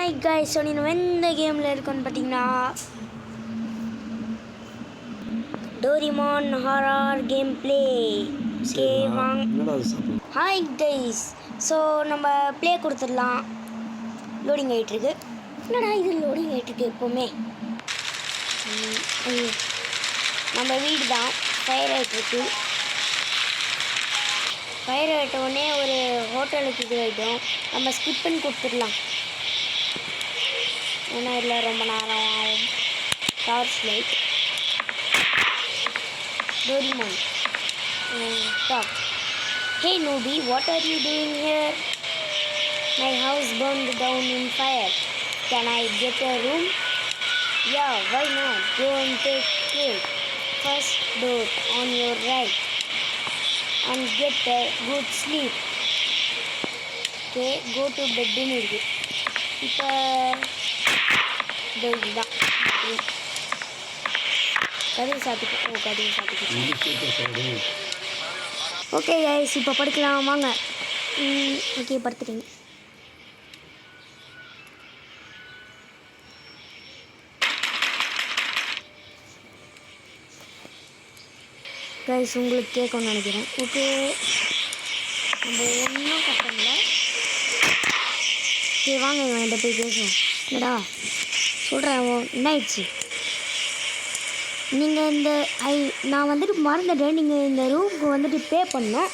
Hi guys, so நம்ம இந்த கேமில் இருக்கோன்னு பார்த்தீங்கன்னா Doraemon horror game play. Okay வாங்க. ஹாய் கைஸ், ஸோ நம்ம ப்ளே கொடுத்துடலாம். லோடிங் ஆகிட்டுருக்கு. என்னடா இது லோடிங் ஆகிட்டுருக்கு எப்போவுமே. நம்ம வீடு தான் ஃபயர் ஆகிட்டுருக்கு. ஃபயர் ஆகிட்டோடனே ஒரு ஹோட்டலுக்கு இது ஆகிட்டோம். நம்ம ஸ்கிப் பண்ணி கொடுத்துடலாம், ஏன்னா இல்லை ரொம்ப நேரம் ஆகும். Torch light Doraemon talk. Hey newbie, what are you doing here? My house burned down in fire. Can I get a room? Yeah, why not? Go and take it. First door on your right and get a good sleep. Okay, go to bed ன்னு இருக்கு. இப்போ இதுதான் கதவு சாத்திக்கும். கதவு சாத்திக்கும். Okay guys, இப்போ படுக்கலாம் வாங்க. Okay படுத்துட்டீங்க. Guys உங்களுக்கு கேட்கணும்னு நினைக்கிறேன். ஓகே நம்ம ஒன்றும் கட்டல. சரி வாங்க என்கிட்ட போய் பேசுவோம். என்னடா சொல்கிறேன், என்ன ஆயிடுச்சு? நீங்கள் நான் வந்துட்டு மறந்துட்டேன். நீங்கள் இந்த ரூமுக்கு வந்துட்டு பே பண்ணோம்,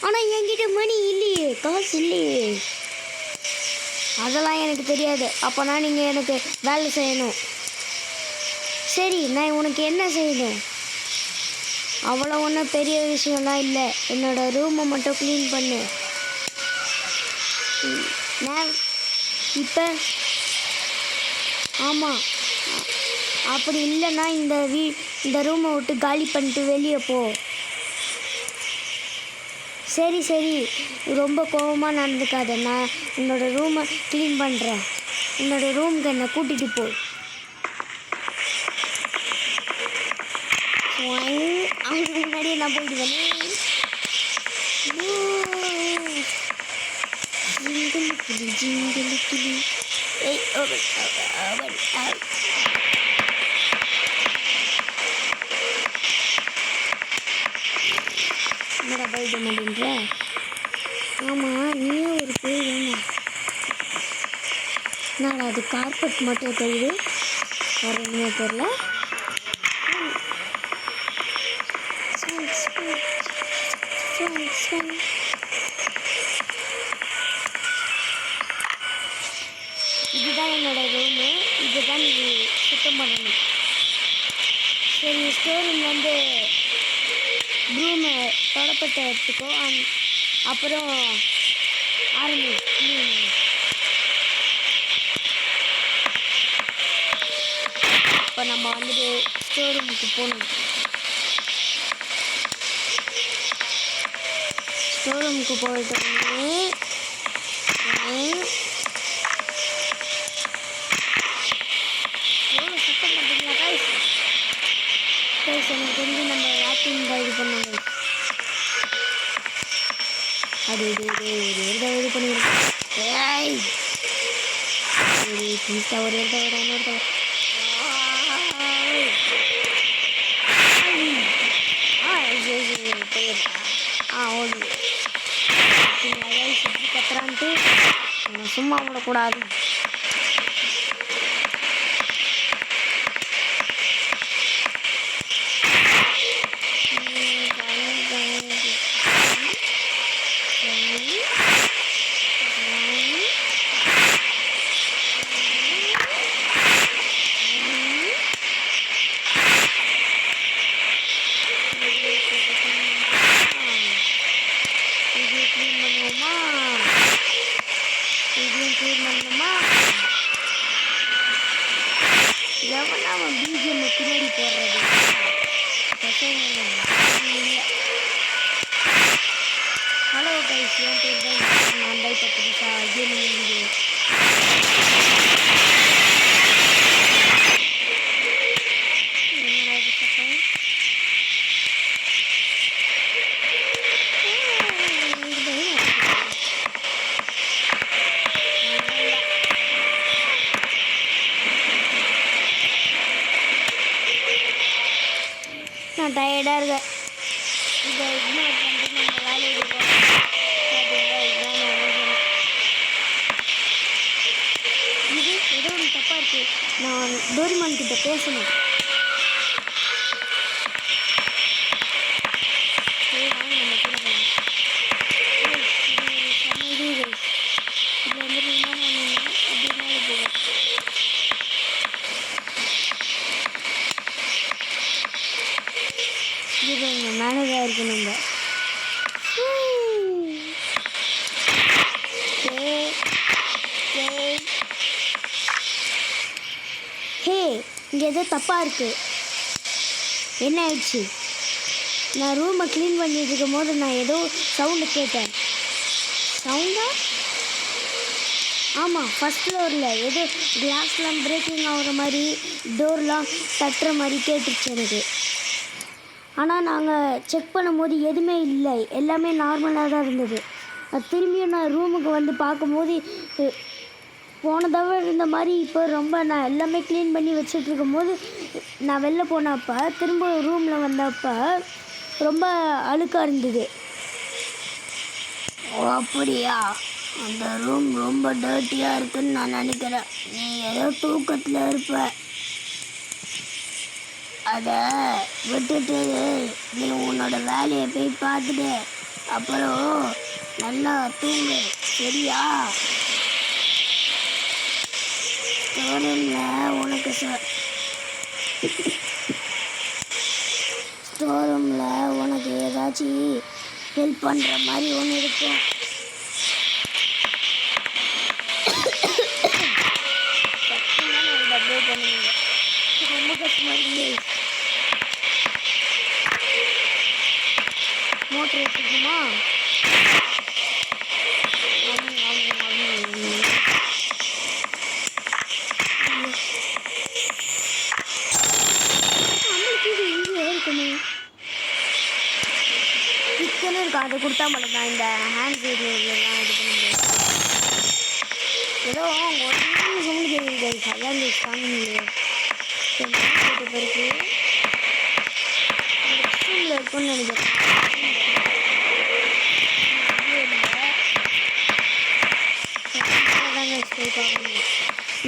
ஆனால் என்கிட்ட மணி இல்லையே, காசு இல்லையே. அதெல்லாம் எனக்கு தெரியாது. அப்போனா நீங்கள் எனக்கு வேலை செய்யணும். சரி, நான் உனக்கு என்ன செய்யணும்? அவ்வளோ ஒன்றும் பெரிய விஷயம்லாம் இல்லை. என்னோடய ரூமை மட்டும் க்ளீன் பண்ணு. நான் இப்போ ஆமாம், அப்படி இல்லைன்னா இந்த ரூமை விட்டு காலி பண்ணிட்டு வெளியே போ. சரி சரி, ரொம்ப கோபமாக நடந்துக்காத. நான் உன்னோட ரூமை க்ளீன் பண்ணுறேன். உன்னோட ரூமுக்கு என்னை கூட்டிகிட்டு போ. அவனுக்கு முன்னாடியே நான் போயிடுவேன். என்னடா போயிட மாட்டேன்ற? ஆமாம், நீயே ஒரு பேர் வேணும். என்னடா அது கார்பெட் மட்டும் தெரியுது, வேறு எதுவுமே தெரில. இதுதான் என்னோட ரூமு. இதுதான் நீ சுத்தம் பண்ணணும். சரி, ஸ்டோர் ரூம்லேருந்து ரூமை தொடப்பத்தை எடுத்துக்கோ. அப்புறம் ஆரம்பி. இப்போ நம்ம வந்துட்டு ஸ்டோர் ரூமுக்கு போகணும். ஸ்டோர் ரூமுக்கு போயிட்டு சுத்தம் பண்ணுறீங்களா கைஸ்? கைஸ் எனக்கு தெரிஞ்சு நம்ம வேக்யூம் தான் இது பண்ணாங்க. அது இது பண்ணிக்கிறோம். சரி பீஸா ஒரு இடத்த விட இன்னொரு போயிடுறா. ஓடி சுற்றி கத்துறான்ட்டு சும்மா விடக்கூடாது. எவனா அவன் பிஜிஎம் பின்னாடி போடுறது? ஹலோ கைஸ், என் பேர் தான் நான் தான் இப்போ புதுசாக கேமிங் வீடியோ. என்னடா இது சட்டம்? டயர்டாக இருக்கேன். இதை இக்னோர் பண்ணிட்டு நம்ம வேலைக்கு போகிறோம். பார்த்தீங்களா, இதுதான் நான் சொன்னேன். இது ஏதோ ஒன்று தப்பாக இருக்குது. நான் டோரிமான் கிட்ட பேசணும். சரி வாங்க நம்ம கூட போகலாம். இது செம்ம இது guys. இதில் வந்துட்டு என்ன பண்ணணும் அப்படின்னா போகும். இது மேலே தான் இருக்கு நம்ம. ஹே, இங்கே ஏதோ தப்பாக இருக்கு. என்ன ஆயிடுச்சு? நான் ரூமை க்ளீன் பண்ணிட்டு இருக்கும் போது நான் ஏதோ சவுண்டு கேட்டேன். சவுண்டா? ஆமாம், ஃபஸ்ட் ஃப்ளோரில் ஏதோ கிளாஸ்லாம் பிரேக்கிங் ஆகிற மாதிரி, டோர்லாம் தட்டுற மாதிரி கேட்டுருச்சு எனக்கு. ஆனால் நாங்கள் செக் பண்ணும்போது எதுவுமே இல்லை, எல்லாமே நார்மலாக தான் இருந்தது. திரும்பியும் நான் ரூமுக்கு வந்து பார்க்கும்போது போன தடவை இருந்த மாதிரி இப்போ ரொம்ப நான் எல்லாமே க்ளீன் பண்ணி வச்சிட்ருக்கும் போது நான் வெளில போனப்போ திரும்ப ரூமில் வந்தப்போ ரொம்ப அழுக்காக இருந்தது. ஓ அப்படியா? அந்த ரூம் ரொம்ப டர்ட்டியாக இருக்குன்னு நான் நினைக்கிறேன். நீ ஏதோ தூக்கத்தில் இருப்ப. அதை விட்டுட்டு நீ உன்னோட வேலையை போய் பார்த்துட்டு அப்புறம் நல்லா தூங்கு, சரியா? ஸ்டோரூமில் உனக்கு ஸ்டோரூமில் உனக்கு ஏதாச்சும் ஹெல்ப் பண்ணுற மாதிரி ஒன்று இருக்கும். டப்பே பண்ணுவீங்க, ரொம்ப கஷ்டமாக இருக்குது. மோட்டர் எடுத்துக்குமா? கிச்சனும் இருக்கு, அதை கொடுத்தா மட்டும்தான் இந்த ஹேண்ட் ஏரியாலாம் இது பண்ண முடியாது. ஏதோ அவங்க ஒரு சவுண்டு கேட்குது, அதான் இந்த ஸ்டாமிங் போட்ட பிறகு ஸ்கூலில் இருக்குன்னு நினைக்கிறேன்.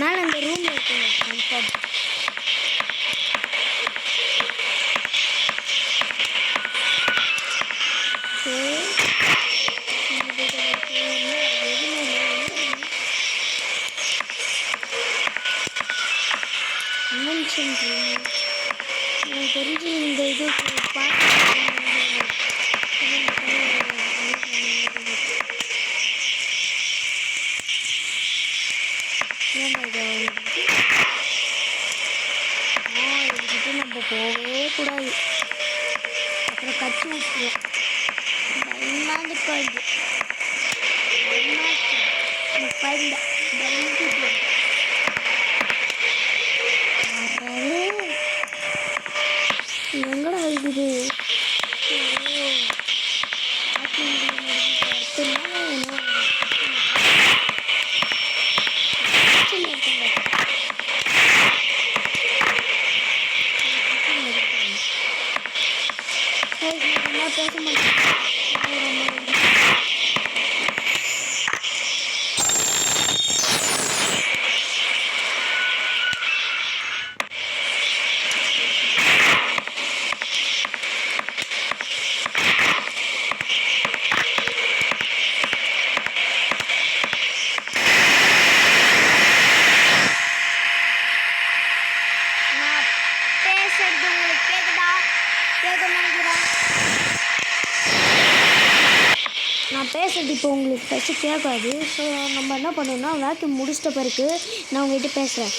மேலே அந்த ரூமில் இருக்குங்க கன்ஃபார்ம். எனக்கு தெரிஞ்சு இந்த இது இதுக்கிட்ட நம்ம போகவே கூடாது, அப்புறம் கட்சி விட்டுருவோம். பயமாந்து போயிடுது, பயந்த எங்கடா இருக்குது? பேச மாட்டேன். நான் பேசுறது இப்போ உங்களுக்கு ஃபஸ்ட்டு கேட்காது. ஸோ நம்ம என்ன பண்ணணும்னா வேக்யூம் முடிச்சிட்ட பிறகு நான் உங்கள்கிட்ட பேசுகிறேன்.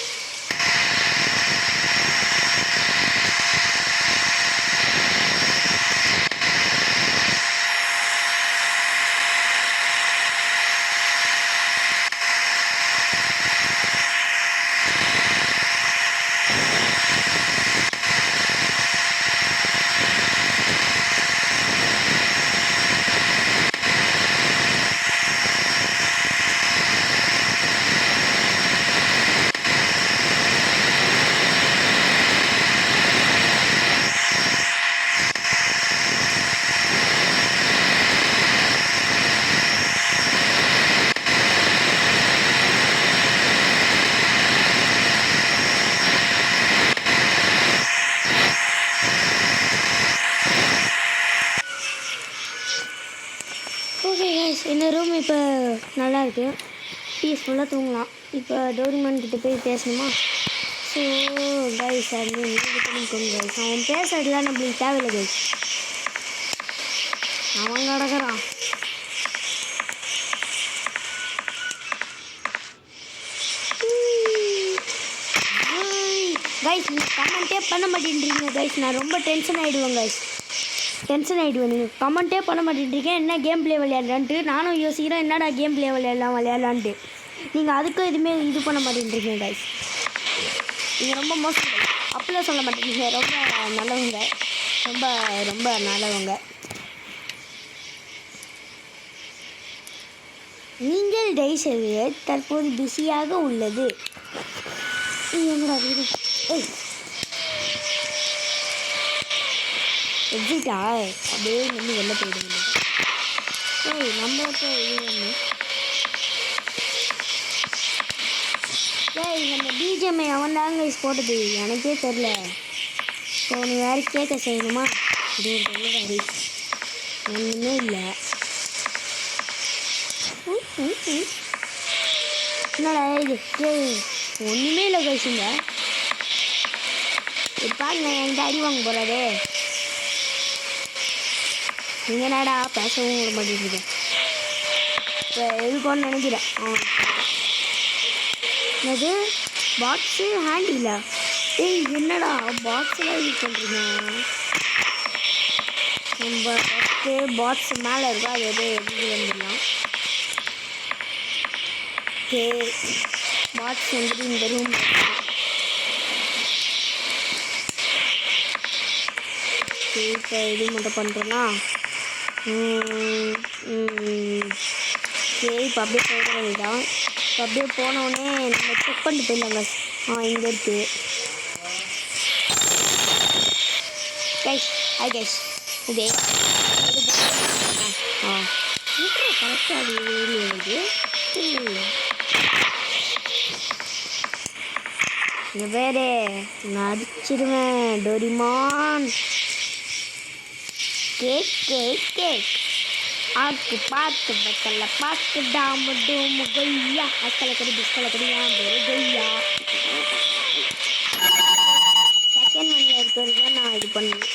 பண்ணிவிட்டு பீஸ்ஃபுல்லாக தூங்கலாம். இப்போ டோரிமான் கிட்ட போய் பேசணுமா? ஸோ கைஸ் அது நீங்கள் பண்ணிக்கோங்க கைஸ். அவன் பேசுறதுலாம் நம்மளுக்கு தேவையில்லை கைஸ். அவன் கிடக்குறான். கைஸ் நீங்கள் கமெண்ட்டே பண்ண மாட்டேன்றீங்க கைஸ். நான் ரொம்ப டென்ஷன் ஆகிடுவேன் கைஸ். நீங்கள் கமெண்ட்டே பண்ண மாட்டேன்றீங்க. என்ன கேம் ப்ளே விளையாடலான்ட்டு நானும் யோசிக்கிறேன். என்னடா கேம் ப்ளே விளையாடலான்ட்டு நீங்கள் அதுக்கும் எதுவுமே இது பண்ண மாட்டேன்றீங்க கைஸ். நீங்கள் ரொம்ப மோசம். அப்படிலாம் சொல்ல மாட்டேங்க. ரொம்ப நல்லவங்க. ரொம்ப ரொம்ப நல்லவங்க. நீங்கள் தயவுசெய்து தற்போது பிஸியாக உள்ளது. என்னடா வீடு எக்ஸிட்டா அப்படியே வந்து வெளில போயிடுங்க. நம்ம இப்போ நம்ம பிஜிஎம்ஐ அவன் தாங்க போட்டது எனக்கே தெரில. ஸோ நீ வேறு கேட்க செய்யணுமா அப்படின்னு சொல்லி ஒன்றுமே இல்லை. என்னடா இது ஒன்றுமே இல்லை பேசுங்க. பாருங்க என்கிட்ட அடி வாங்க போகிறாரு. நீங்கள் என்னடா பேசவும் விட மாட்டேங்குது. இப்போ எதுக்கோன்னு நினைக்கிறேன். என்னது பாக்ஸு ஹேண்டிலா? என்னடா பாக்ஸெலாம் யூஸ் பண்ணுறீங்க? நம்ம ஃபஸ்ட்டு பாக்ஸ் மேலே இருக்கோ அது எதோ எழுதி வந்துடலாம். ஓகே பாக்ஸ் வந்துட்டு இந்த ரூம். இப்போ இது மட்டும் பண்ணுறோன்னா சரி இப்போ அப்படியே போயிட வேண்டியதான். இப்போ அப்படியே போனோடனே நம்ம செக் பண்ணிட்டு போயிடலாங்க. இங்கே இருக்குது கைஸ். Hi guys. இதே கரெக்டாக அது வருது. இங்கே வேறு நான் அடிச்சிடுவேன் டோரிமான். கேக் கேக் கேக் ஆக்கு பார்த்து பக்கல்ல பார்த்து டாமு டூமு கொய்யா அக்கலை கடி பிஸ்கலை கடி யாம்பரு கொய்யா. செகண்ட் ஒன்னில் இருக்கிறது நான் இது பண்ணுவேன்.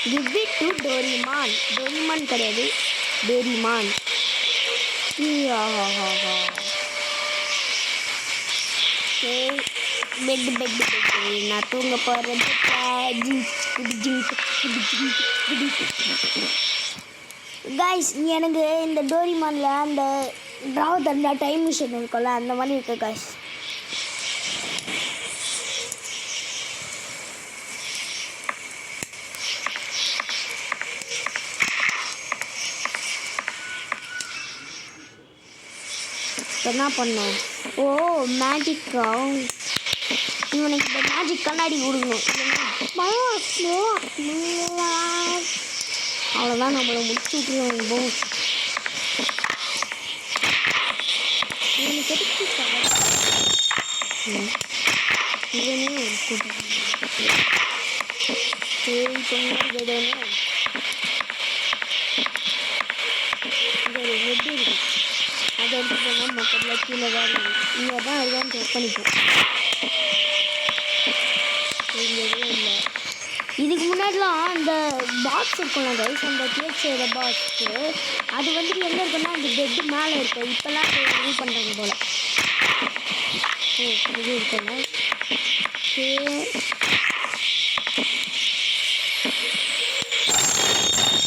Give it to Doraemon. Doraemon கிடையாது டோரிமான். பெட்டு பெட்டு பெட்டு நான் தூங்க போகிறது. கைஸ் எனக்கு இந்த டோரிமானில் அந்த ட்ராவ் தந்தா டைம் மிஷின் இருக்கும்ல அந்த மாதிரி இருக்கு கைஸ். என்ன பண்ணோம்? ஓ மேஜிக்கா? இவனுக்கு இப்போ மேஜிக் கண்ணாடி கொடுக்கணும். அவ்வளோதான் நம்மளை முடிச்சு விட்டுருவோம். இவனுக்கு எதுக்கு இவனே சரி பொங்கல் ஒரு ஹெட் இருக்கு. அதை எடுத்து போனால் மொத்தத்தில் கீழே தான் இருக்கும். இங்கே தான் அதுதான் செக் பண்ணிப்போம். எதுவும் இல்லை. இதுக்கு முன்னாடிலாம் அந்த பாக்ஸ் இருக்கும்ல கைஸ், அந்த கேக் செய்கிற பாக்ஸு அது வந்துட்டு எங்கே இருக்குன்னா அந்த பெட்டு மேலே இருக்கும். இப்போல்லாம் இது பண்ணுறாங்க போல். இது இருக்குல்ல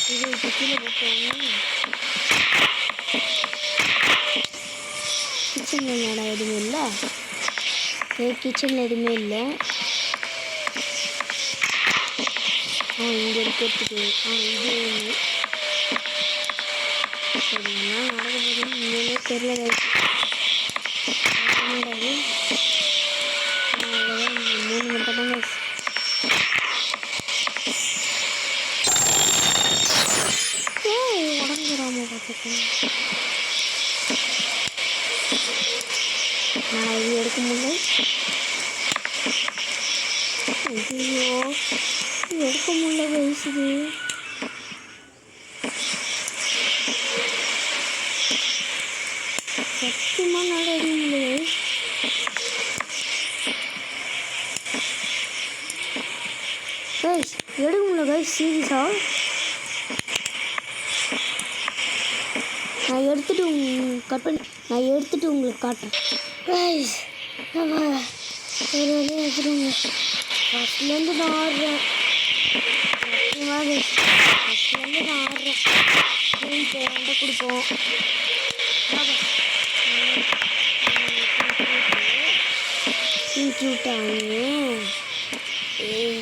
இது இப்போ கீழே போட்டோம். கிச்சனில் என்னடா எதுவுமே இல்லை. கிச்சனில் எதுவுமே இல்லை. இங்கே இருக்கிறதுக்கு இது சரி என்ன நடக்க போகுதுன்னு இங்கே தெரியல. அவ்வளோதான் இந்த 3 மட்டும் தாங்க. உடஞ்சிடாம பார்த்துக்கோங்க. நான் இது எடுக்க முடியல. ஐயோ எடுக்க முடியல வயசுது. செட் சீரியஸா நான் எடுத்துகிட்டு கட் பண்ணி உங்களுக்கு காட்டுறேன் கைஸ். ஒரு வழியாக எடுத்துடுங்க. ஃபஸ்ட்லேருந்து நான் ஆடுறேன். ஃபஸ்ட்லேருந்து நான் ஆடுறேன். இப்போ என்கிட்ட கொடுப்போம். கியூட்டாங்க. ஏய்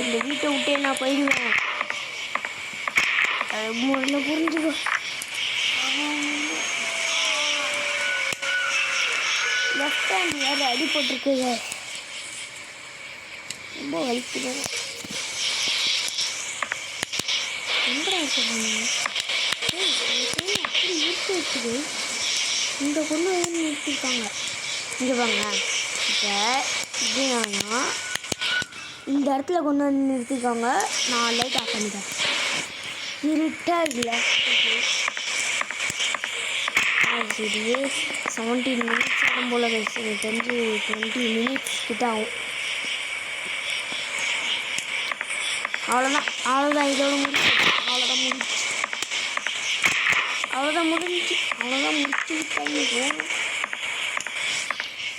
இந்த வீட்டை விட்டே நான் போயிடுவேன். முதல்ல புரிஞ்சுக்கோ. லெஃப்ட் ஹேண்ட் வேறு அடிபட்டுருக்குங்க. ரொம்ப வலிக்குது. எங்கடா சொல்லுங்க அப்படி நிறுத்தி வச்சுது. இந்த கொண்டு வந்து நிறுத்திருக்காங்க. இங்கே வாங்க. இப்போ எப்படின்னா இந்த இடத்துல கொண்டு வந்து நிறுத்திருக்காங்க. நான் லைட் ஆஃப் பண்ணிட்டேன். இருட்டாக இல்லை. சரியே 17 மினிட்ஸ் ஆகும் போல் தெரிஞ்சு 20 மினிட்ஸ் கிட்ட ஆகும். அவ்வளோதான் இதோட முடிச்சு. அவ்வளோதான் முடிச்சு விட்டாங்க.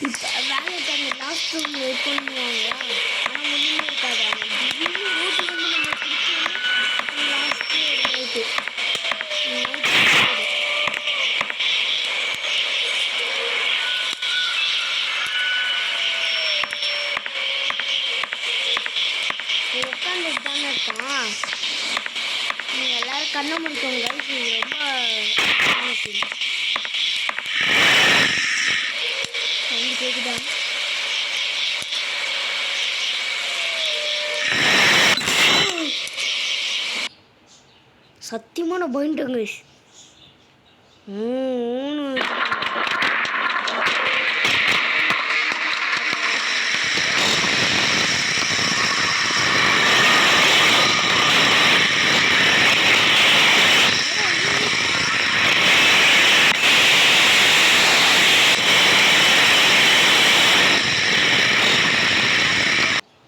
இப்போ வேலை டைம் லாஸ்ட் ரூம் வெயிட் பண்ணுவாங்க. ஆனால் ஒன்றுமே இருக்காது. திடீர்னு ஓட்டு வந்து நம்ம பிடிச்சோன்னா லாஸ்ட்டு நைட்டு உட்காந்துட்டு தானே இருக்கான். நீங்கள் எல்லோரும் கண்ணை முடிக்கோங்க. ரொம்ப கேட்குதா? சத்தியமான பயந்துட்டேங்க.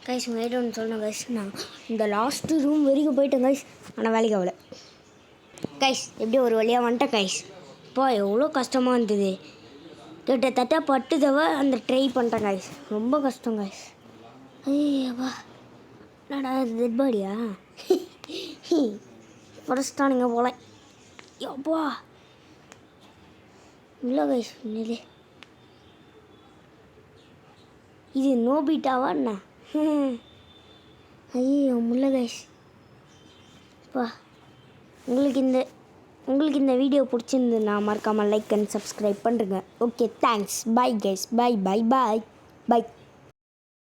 கைஸ் மேடம்னு சொன்னேன் கைஸ். நான் இந்த லாஸ்ட்டு ரூம் வரைக்கும் போயிட்டேன் கைஸ். ஆனால் வேலைக்கு ஆகலை கைஸ். எப்படி ஒரு வழியாக வந்துட்டேன் கைஸ். இப்போ எவ்வளோ கஷ்டமாக இருந்தது. கிட்டத்தட்ட 10 தடவை அந்த ட்ரை பண்ணிட்டேன் கைஸ். ரொம்ப கஷ்டம் கைஸ். ஐயப்பா என்னடா டெட் பாடியா ஃபர்ஸ்ட்டானுங்க போல. எப்பா இல்லை கைஸ். இது நோபிட்டாவா என்ன? ஐயோ முல்லை கைஸ். அப்பா உங்களுக்கு இந்த வீடியோ பிடிச்சிருந்துன்னா மறக்காமல் லைக் அண்ட் சப்ஸ்கிரைப் பண்ணுறேங்க. Okay thanks. Bye guys. By.